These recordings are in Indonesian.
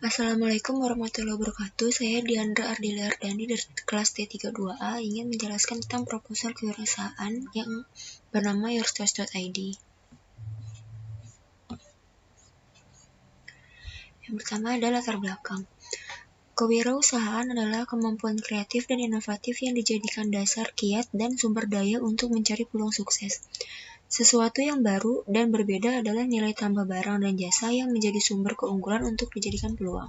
Assalamualaikum warahmatullahi wabarakatuh. Saya Diandra Ardila Ardani dari kelas D32A ingin menjelaskan tentang proposal kewirausahaan yang bernama yourchoice.id. Yang pertama adalah latar belakang. Kewirausahaan adalah kemampuan kreatif dan inovatif yang dijadikan dasar kiat dan sumber daya untuk mencari peluang sukses. Sesuatu yang baru dan berbeda adalah nilai tambah barang dan jasa yang menjadi sumber keunggulan untuk dijadikan peluang.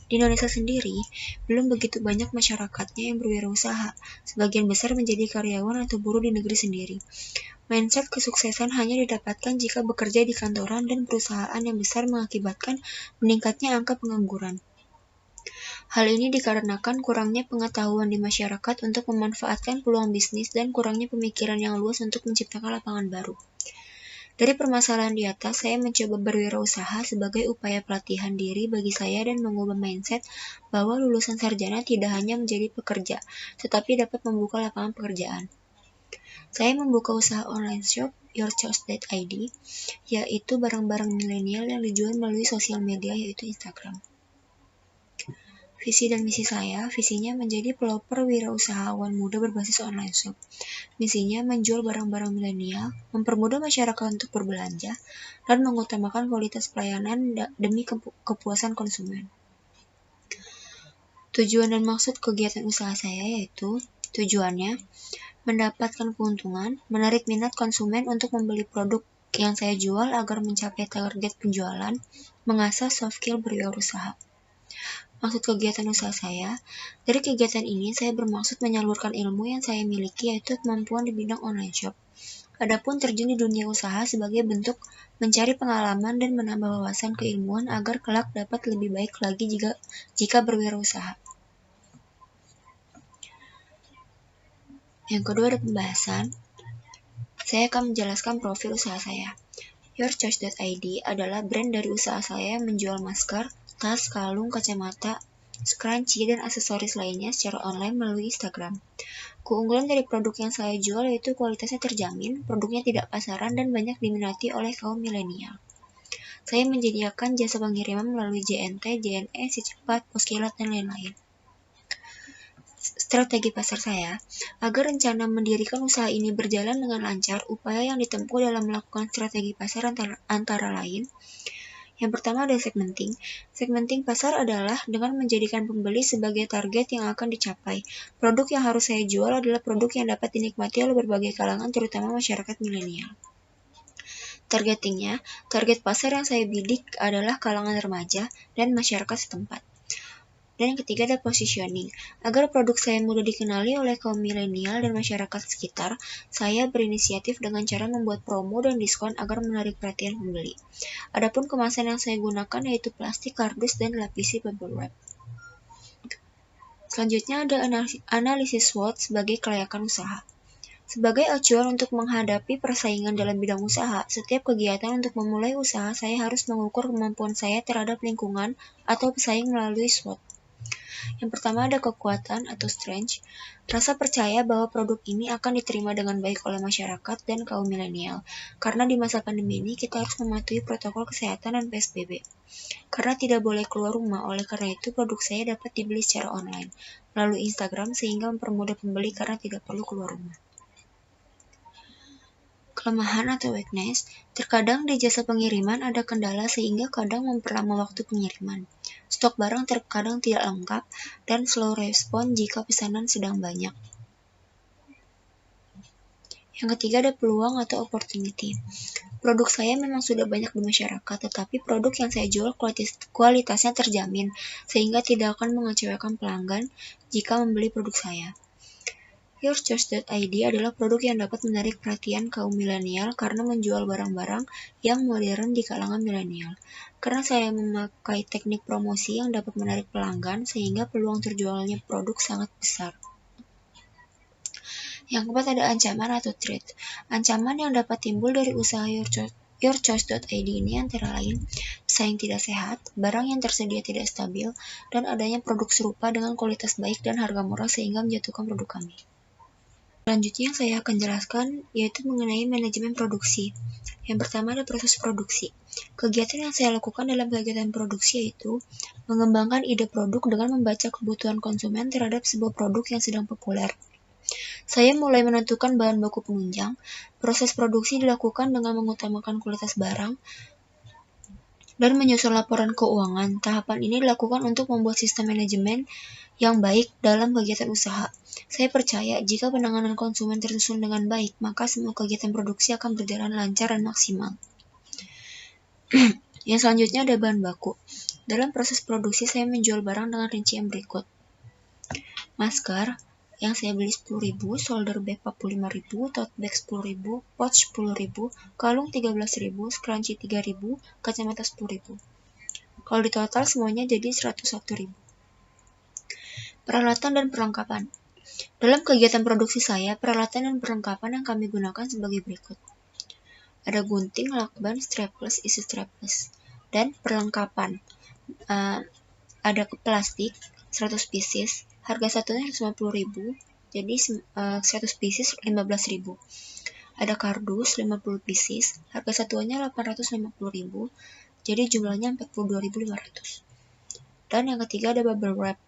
Di Indonesia sendiri, belum begitu banyak masyarakatnya yang berwirausaha. Sebagian besar menjadi karyawan atau buruh di negeri sendiri. Mindset kesuksesan hanya didapatkan jika bekerja di kantoran dan perusahaan yang besar mengakibatkan meningkatnya angka pengangguran. Hal ini dikarenakan kurangnya pengetahuan di masyarakat untuk memanfaatkan peluang bisnis dan kurangnya pemikiran yang luas untuk menciptakan lapangan baru. Dari permasalahan di atas, saya mencoba berwirausaha sebagai upaya pelatihan diri bagi saya dan mengubah mindset bahwa lulusan sarjana tidak hanya menjadi pekerja, tetapi dapat membuka lapangan pekerjaan. Saya membuka usaha online shop yourchoice.id, yaitu barang-barang milenial yang dijual melalui sosial media yaitu Instagram. Visi dan misi saya, visinya menjadi pelopor wirausahawan muda berbasis online shop. Misinya menjual barang-barang milenial, mempermudah masyarakat untuk berbelanja, dan mengutamakan kualitas pelayanan demi kepuasan konsumen. Tujuan dan maksud kegiatan usaha saya yaitu, tujuannya, mendapatkan keuntungan, menarik minat konsumen untuk membeli produk yang saya jual agar mencapai target penjualan, mengasah soft skill berwirausaha. Maksud kegiatan usaha saya, dari kegiatan ini saya bermaksud menyalurkan ilmu yang saya miliki yaitu kemampuan di bidang online shop. Adapun terjun di dunia usaha sebagai bentuk mencari pengalaman dan menambah wawasan keilmuan agar kelak dapat lebih baik lagi jika berwirausaha. Yang kedua ada pembahasan. Saya akan menjelaskan profil usaha saya. Yourchoice.id adalah brand dari usaha saya yang menjual masker, tas, kalung, kacamata, scrunchie, dan aksesoris lainnya secara online melalui Instagram. Keunggulan dari produk yang saya jual yaitu kualitasnya terjamin, produknya tidak pasaran, dan banyak diminati oleh kaum milenial. Saya menyediakan jasa pengiriman melalui JNT, JNE, Si Cepat, Poskilat, dan lain-lain. Strategi pasar saya, agar rencana mendirikan usaha ini berjalan dengan lancar, upaya yang ditempuh dalam melakukan strategi pasar antara lain. Yang pertama ada segmenting. Segmenting pasar adalah dengan menjadikan pembeli sebagai target yang akan dicapai. Produk yang harus saya jual adalah produk yang dapat dinikmati oleh berbagai kalangan, terutama masyarakat milenial. Targetingnya, target pasar yang saya bidik adalah kalangan remaja dan masyarakat setempat. Dan yang ketiga ada positioning. Agar produk saya mudah dikenali oleh kaum milenial dan masyarakat sekitar, saya berinisiatif dengan cara membuat promo dan diskon agar menarik perhatian pembeli. Adapun kemasan yang saya gunakan yaitu plastik, kardus, dan lapisi bubble wrap. Selanjutnya ada analisis SWOT sebagai kelayakan usaha. Sebagai acuan untuk menghadapi persaingan dalam bidang usaha, setiap kegiatan untuk memulai usaha saya harus mengukur kemampuan saya terhadap lingkungan atau pesaing melalui SWOT. Yang pertama ada kekuatan atau strength, rasa percaya bahwa produk ini akan diterima dengan baik oleh masyarakat dan kaum milenial. Karena di masa pandemi ini kita harus mematuhi protokol kesehatan dan PSBB. Karena tidak boleh keluar rumah, oleh karena itu produk saya dapat dibeli secara online melalui Instagram sehingga mempermudah pembeli karena tidak perlu keluar rumah. Kelemahan atau weakness, terkadang di jasa pengiriman ada kendala sehingga kadang memperlama waktu pengiriman. Stok barang terkadang tidak lengkap dan slow respon jika pesanan sedang banyak. Yang ketiga ada peluang atau opportunity. Produk saya memang sudah banyak di masyarakat, tetapi produk yang saya jual kualitasnya terjamin, sehingga tidak akan mengecewakan pelanggan jika membeli produk saya. Yourchoice.id adalah produk yang dapat menarik perhatian kaum milenial karena menjual barang-barang yang modern di kalangan milenial. Karena saya memakai teknik promosi yang dapat menarik pelanggan sehingga peluang terjualnya produk sangat besar. Yang keempat ada ancaman atau threat. Ancaman yang dapat timbul dari usaha Yourchoice.id ini antara lain pesaing tidak sehat, barang yang tersedia tidak stabil, dan adanya produk serupa dengan kualitas baik dan harga murah sehingga menjatuhkan produk kami. Selanjutnya yang saya akan jelaskan yaitu mengenai manajemen produksi. Yang pertama ada proses produksi. Kegiatan yang saya lakukan dalam kegiatan produksi yaitu mengembangkan ide produk dengan membaca kebutuhan konsumen terhadap sebuah produk yang sedang populer. Saya mulai menentukan bahan baku penunjang. Proses produksi dilakukan dengan mengutamakan kualitas barang dan menyusun laporan keuangan. Tahapan ini dilakukan untuk membuat sistem manajemen yang baik dalam kegiatan usaha. Saya percaya jika penanganan konsumen tersusun dengan baik, maka semua kegiatan produksi akan berjalan lancar dan maksimal. Yang selanjutnya ada bahan baku. Dalam proses produksi, saya menjual barang dengan rincian berikut. Masker yang saya beli 10.000, shoulder bag 45.000, tote bag 10.000, pouch 10.000, kalung 13.000, scrunchie 3.000, kacamata 10.000. Kalau di total semuanya jadi 101.000. Peralatan dan perlengkapan. Dalam kegiatan produksi saya, peralatan dan perlengkapan yang kami gunakan sebagai berikut. Ada gunting, lakban, strapless, isi strapless, dan perlengkapan. Ada plastik 100 pieces, harga satunya 150.000, jadi 100 pieces 15.000. Ada kardus 50 pieces, harga satuannya 850.000, jadi jumlahnya 42.500. Dan yang ketiga ada bubble wrap.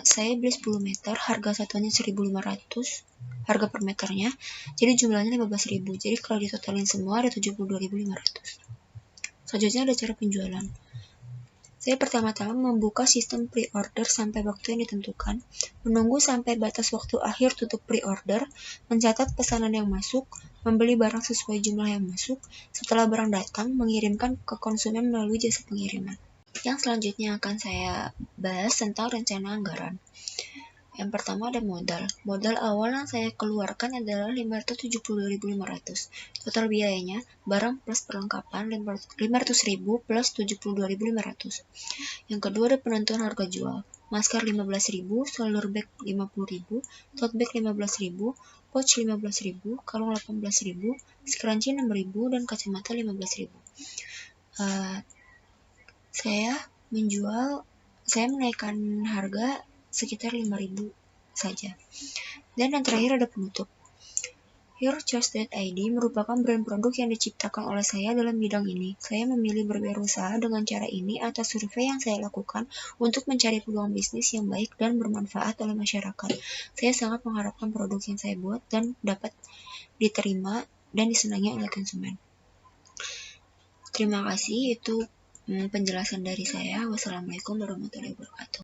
Saya beli 10 meter, harga satuannya 1.500, harga per meternya, jadi jumlahnya 15.000. Jadi kalau ditotalin semua ada 72.500. Selanjutnya ada cara penjualan. Saya pertama-tama membuka sistem pre-order sampai waktu yang ditentukan, menunggu sampai batas waktu akhir tutup pre-order, mencatat pesanan yang masuk, membeli barang sesuai jumlah yang masuk, setelah barang datang, mengirimkan ke konsumen melalui jasa pengiriman. Yang selanjutnya akan saya bahas tentang rencana anggaran. Yang pertama ada modal. Modal awal yang saya keluarkan adalah 572.500. Total biayanya barang plus perlengkapan 500.000 plus 72.500. Yang kedua ada penentuan harga jual. Masker 15.000, shoulder bag 50.000, tote bag 15.000, pouch 15.000, kalung 18.000, scrunchie 6.000, dan kacamata 15.000. Saya menaikkan harga sekitar 5.000 saja. Dan yang terakhir ada penutup. YourChoice.id merupakan brand produk yang diciptakan oleh saya dalam bidang ini. Saya memilih berwirausaha dengan cara ini atas survei yang saya lakukan untuk mencari peluang bisnis yang baik dan bermanfaat oleh masyarakat. Saya sangat mengharapkan produk yang saya buat dan dapat diterima dan disenangi oleh konsumen. Terima kasih, itu penjelasan dari saya. Wassalamualaikum warahmatullahi wabarakatuh.